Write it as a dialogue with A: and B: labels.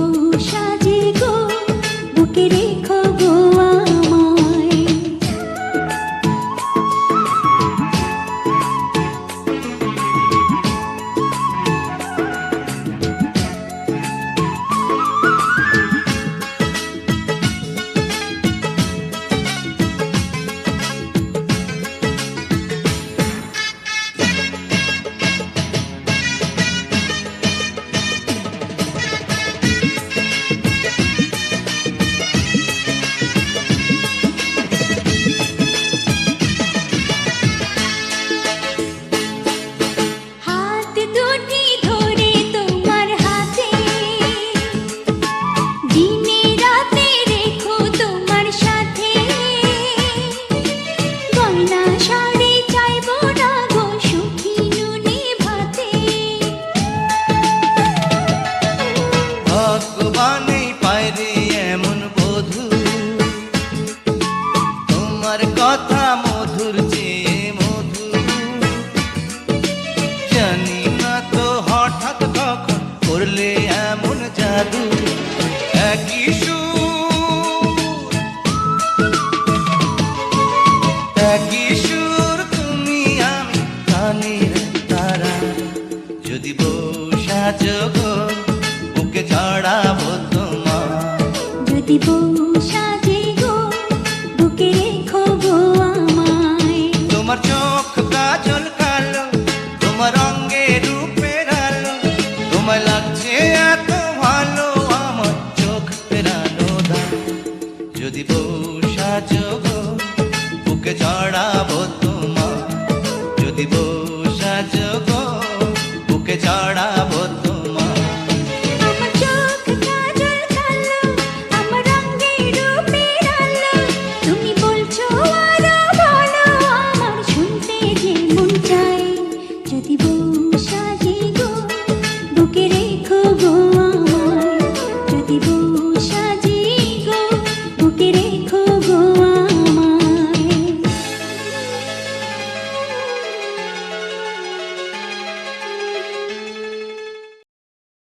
A: বউ সাজে গো, বুকে রেখো গো আমায়। হাত দুটি ধরে তোমার হাতে, দিনে রাতে রেখো তোমার সাথে। গয়না শাড়ি চাইবো না গো, সুখী নুনে ভাতে।
B: ভগবানই পায়রে এমন বধূ, তোমার কথা মধুর চেয়ে মধু। জানি না তো হঠাৎ কখন করলে এমন জাদু। একই সুর, একই সুর, তুমি আমি কানের তারা। যদি বউ সাজো গো, বুকে ঝড়া